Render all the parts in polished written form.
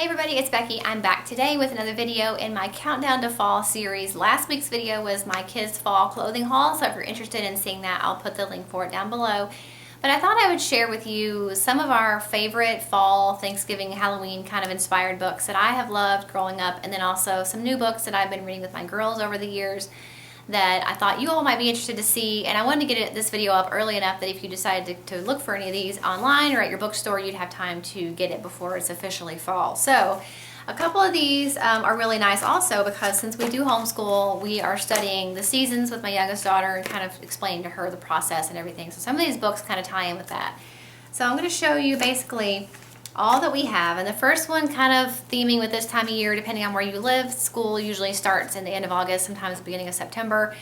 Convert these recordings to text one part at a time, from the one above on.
Hey everybody, it's Becky. I'm back today with another video in my Countdown to Fall series. Last week's video was my kids' fall clothing haul, so if you're interested in seeing that, I'll put the link for it down below. But I thought I would share with you some of our favorite fall, Thanksgiving, Halloween kind of inspired books that I have loved growing up, and then also some new books that I've been reading with my girls over the years that I thought you all might be interested to see. And I wanted to get this video up early enough that if you decided to look for any of these online or at your bookstore, you'd have time to get it before it's officially fall. So a couple of these are really nice also because since we do homeschool, we are studying the seasons with my youngest daughter and kind of explaining to her the process and everything. So some of these books kind of tie in with that. So I'm going to show you basically all that we have, and the first one kind of theming with this time of year depending on where you live. School usually starts in the end of August, sometimes the beginning of September.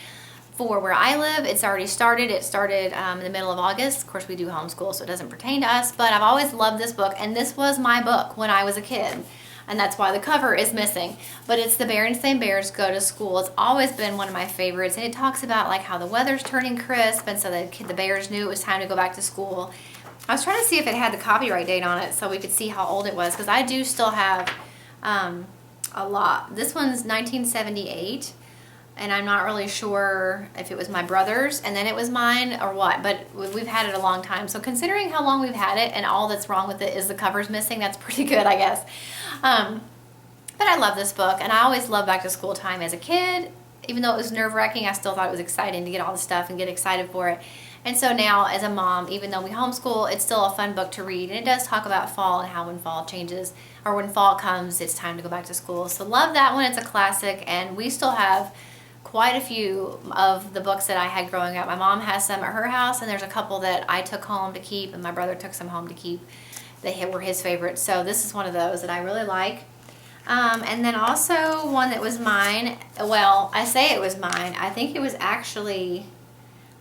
For where I live, it's already started. It started in the middle of August. Of course, we do homeschool, so it doesn't pertain to us, but I've always loved this book, and this was my book when I was a kid, and that's why the cover is missing. But it's The Berenstain Bears Go to School. It's always been one of my favorites, and it talks about like how the weather's turning crisp, and so the bears knew it was time to go back to school. I was trying to see if it had the copyright date on it so we could see how old it was, because I do still have a lot. This one's 1978, and I'm not really sure if it was my brother's and then it was mine or what, but we've had it a long time. So considering how long we've had it and all that's wrong with it is the cover's missing, that's pretty good, I guess. But I love this book, and I always loved back to school time as a kid. Even though it was nerve-wracking, I still thought it was exciting to get all the stuff and get excited for it. And so now as a mom, even though we homeschool, it's still a fun book to read. And it does talk about fall and how when fall changes, or when fall comes, it's time to go back to school. So love that one. It's a classic, and we still have quite a few of the books that I had growing up. My mom has some at her house, and there's a couple that I took home to keep, and my brother took some home to keep. They were his favorites. So this is one of those that I really like. And then also one that was mine. Well, I say it was mine. I think it was actually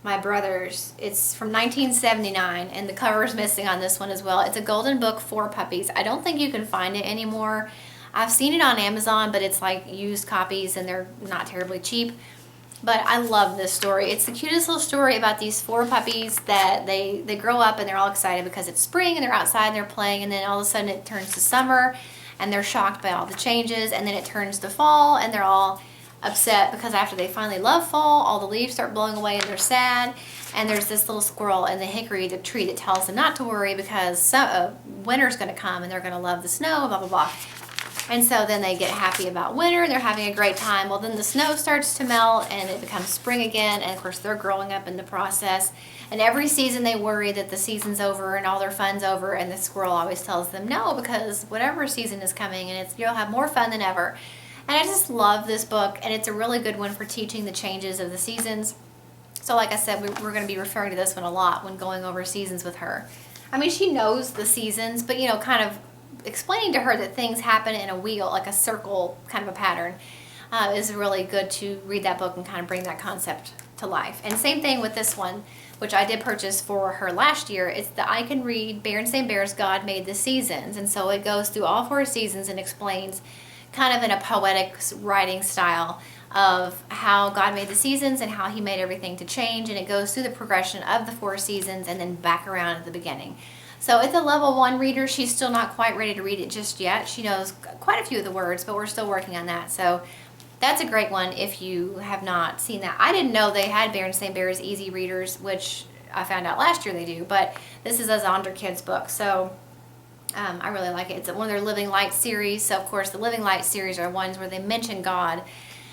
my brother's. It's from 1979, and the cover is missing on this one as well. It's a golden book for puppies. I don't think you can find it anymore. I've seen it on Amazon, but it's like used copies and they're not terribly cheap. But I love this story. It's the cutest little story about these 4 puppies that they grow up and they're all excited because it's spring and they're outside and they're playing, and then all of a sudden it turns to summer and they're shocked by all the changes, and then it turns to fall and they're all upset because after they finally love fall, all the leaves start blowing away and they're sad. And there's this little squirrel in the hickory, the tree, that tells them not to worry because winter's going to come and they're going to love the snow, blah, blah, blah. And so then they get happy about winter and they're having a great time. Well, then the snow starts to melt and it becomes spring again, and of course they're growing up in the process. And every season they worry that the season's over and all their fun's over, and the squirrel always tells them no, because whatever season is coming, and you'll have more fun than ever. And I just love this book, and it's a really good one for teaching the changes of the seasons. So like I said, we're going to be referring to this one a lot when going over seasons with her. I mean, she knows the seasons, but kind of explaining to her that things happen in a wheel, like a circle, kind of a pattern, is really good to read that book and kind of bring that concept to life. And same thing with this one, which I did purchase for her last year. It's the I Can Read Berenstain Bears God Made the Seasons. And so it goes through all 4 seasons and explains kind of in a poetic writing style of how God made the seasons and how he made everything to change, and it goes through the progression of the 4 seasons and then back around at the beginning. So it's a level 1 reader. She's still not quite ready to read it just yet. She knows quite a few of the words, but we're still working on that. So that's a great one if you have not seen that. I didn't know they had Berenstain Bears Easy Readers, which I found out last year they do, but this is a Zonder Kids book. So I really like it. It's one of their Living Light series. So of course the Living Light series are ones where they mention God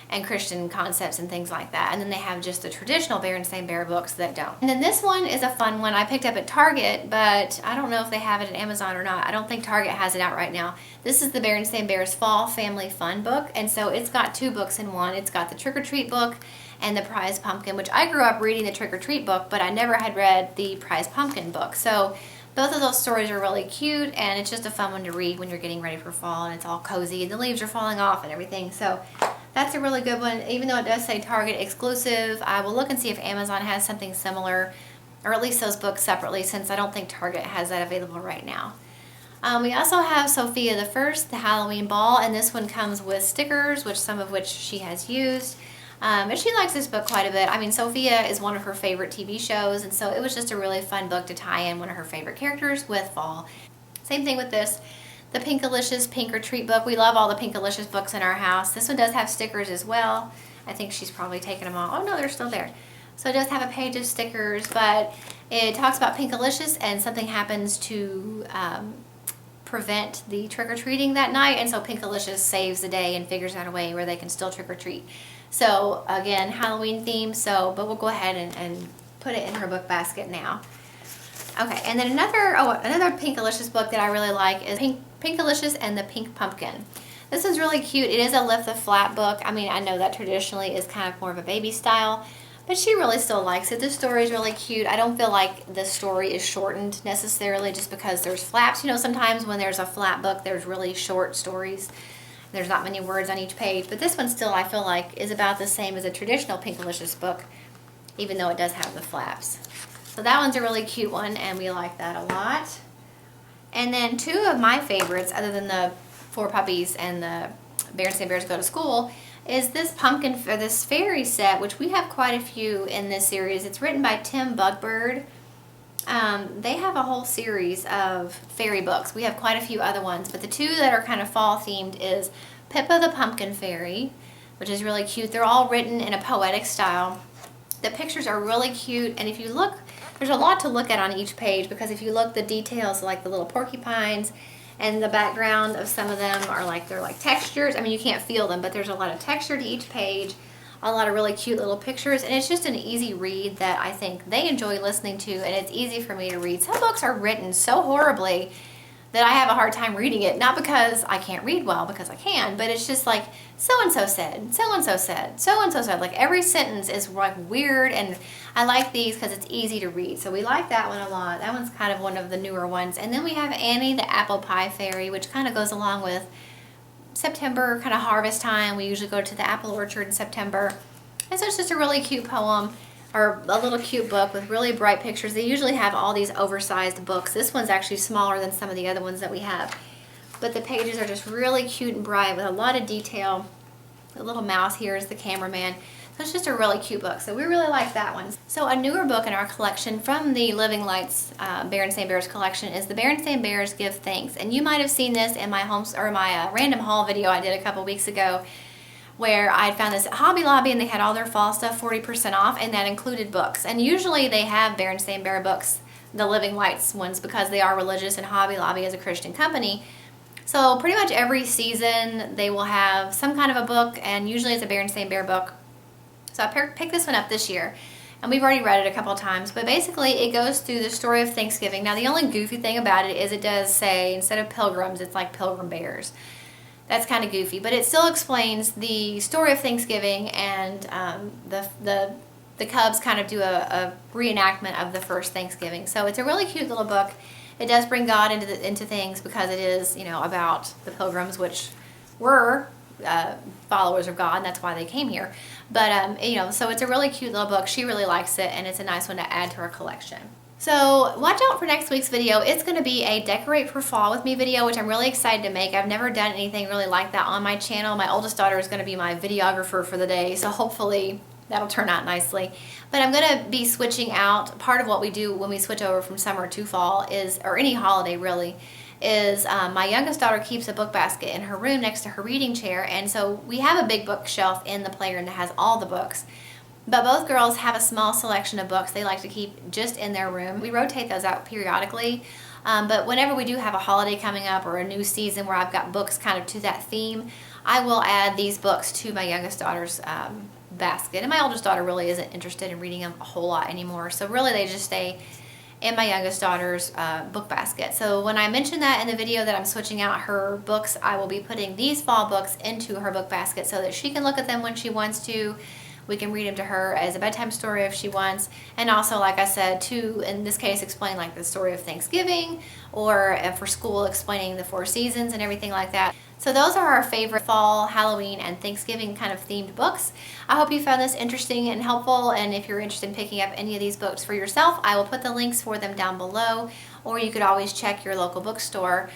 and Christian concepts and things like that. And then they have just the traditional Berenstain Bear books that don't. And then this one is a fun one I picked up at Target, but I don't know if they have it at Amazon or not. I don't think Target has it out right now. This is the Berenstain Bears Fall Family Fun book, and so it's got 2 books in one. It's got the Trick or Treat book and the Prize Pumpkin, which I grew up reading the Trick or Treat book, but I never had read the Prize Pumpkin book. So both of those stories are really cute, and it's just a fun one to read when you're getting ready for fall, and it's all cozy and the leaves are falling off and everything. So that's a really good one. Even though it does say Target exclusive, I will look and see if Amazon has something similar, or at least those books separately, since I don't think Target has that available right now. We also have Sophia the First, the Halloween Ball, and this one comes with stickers, some of which she has used. And she likes this book quite a bit. I mean, Sophia is one of her favorite TV shows, and so it was just a really fun book to tie in one of her favorite characters with fall. Same thing with this. the Pinkalicious Pink or Treat book. We love all the Pinkalicious books in our house. This one does have stickers as well. I think she's probably taken them all. Oh no, they're still there. So it does have a page of stickers, but it talks about Pinkalicious and something happens to prevent the trick-or-treating that night, and so Pinkalicious saves the day and figures out a way where they can still trick-or-treat. So again, Halloween theme, but we'll go ahead and put it in her book basket now. Okay, and then another Pinkalicious book that I really like is Pinkalicious and the Pink Pumpkin. This is really cute. It is a lift the flap book. I mean, I know that traditionally is kind of more of a baby style, but she really still likes it. The story is really cute. I don't feel like the story is shortened necessarily just because there's flaps. You know, sometimes when there's a flap book, there's really short stories. There's not many words on each page, but this one still I feel like is about the same as a traditional Pinkalicious book, even though it does have the flaps. So that one's a really cute one, and we like that a lot. And then two of my favorites, other than the Four Puppies and the Bear and St. Bears Go to School, is this this fairy set, which we have quite a few in this series. It's written by Tim Bugbird. They have a whole series of fairy books. We have quite a few other ones, but the two that are kind of fall themed is Pippa the Pumpkin Fairy, which is really cute. They're all written in a poetic style. The pictures are really cute, and if you look, there's a lot to look at on each page, because if you look, the details like the little porcupines and the background of some of them are like, they're like textures. I mean, you can't feel them, but there's a lot of texture to each page, a lot of really cute little pictures, and it's just an easy read that I think they enjoy listening to, and it's easy for me to read. Some books are written so horribly that I have a hard time reading it, not because I can't read well, because I can, but it's just like, so-and-so said, so-and-so said, so-and-so said. Like every sentence is like weird, and I like these because it's easy to read. So we like that one a lot. That one's kind of one of the newer ones. And then we have Annie the Apple Pie Fairy, which kind of goes along with September, kind of harvest time. We usually go to the apple orchard in September. And so it's just a really cute poem, or a little cute book with really bright pictures. They usually have all these oversized books. This one's actually smaller than some of the other ones that we have. But the pages are just really cute and bright with a lot of detail. The little mouse here is the cameraman. So it's just a really cute book. So we really like that one. So a newer book in our collection from the Living Lights Bear and St. Bears collection is the Bear and St. Bears Give Thanks. And you might have seen this in my random haul video I did a couple weeks ago, where I found this at Hobby Lobby, and they had all their fall stuff 40% off, and that included books. And usually they have Bear and St. Bear books, the Living Lights ones, because they are religious, and Hobby Lobby is a Christian company. So pretty much every season they will have some kind of a book, and usually it's a Bear and St. Bear book. So I picked this one up this year, and we've already read it a couple of times, but basically it goes through the story of Thanksgiving. Now the only goofy thing about it is it does say, instead of pilgrims, it's like pilgrim bears. That's kind of goofy, but it still explains the story of Thanksgiving, and the Cubs kind of do a reenactment of the first Thanksgiving. So it's a really cute little book. It does bring God into things, because it is, you know, about the pilgrims, which were followers of God, and that's why they came here. But you know, so it's a really cute little book. She really likes it, and it's a nice one to add to her collection. So watch out for next week's video. It's going to be a Decorate for Fall with Me video, which I'm really excited to make. I've never done anything really like that on my channel. My oldest daughter is going to be my videographer for the day, so hopefully that'll turn out nicely. But I'm going to be switching out. Part of what we do when we switch over from summer to fall is, or any holiday really, is my youngest daughter keeps a book basket in her room next to her reading chair, and so we have a big bookshelf in the playroom that has all the books. But both girls have a small selection of books they like to keep just in their room. We rotate those out periodically, but whenever we do have a holiday coming up or a new season where I've got books kind of to that theme, I will add these books to my youngest daughter's basket. And my oldest daughter really isn't interested in reading them a whole lot anymore, so really they just stay in my youngest daughter's book basket. So when I mentioned that in the video that I'm switching out her books, I will be putting these fall books into her book basket so that she can look at them when she wants to. We can read them to her as a bedtime story if she wants, and also, like I said, to, in this case, explain like the story of Thanksgiving, or for school, explaining the 4 seasons and everything like that. So those are our favorite fall, Halloween, and Thanksgiving kind of themed books. I hope you found this interesting and helpful, and if you're interested in picking up any of these books for yourself, I will put the links for them down below, or you could always check your local bookstore.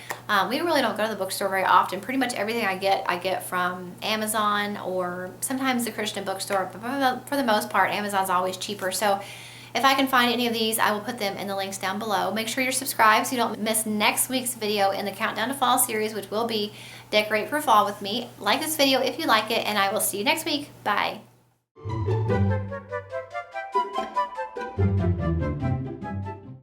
We really don't go to the bookstore very often. Pretty much everything I get from Amazon or sometimes the Christian bookstore, but for the most part, Amazon's always cheaper. So If I can find any of these, I will put them in the links down below. Make sure you're subscribed so you don't miss next week's video in the Countdown to Fall series, which will be Decorate for Fall with me. Like this video if you like it, and I will see you next week. Bye.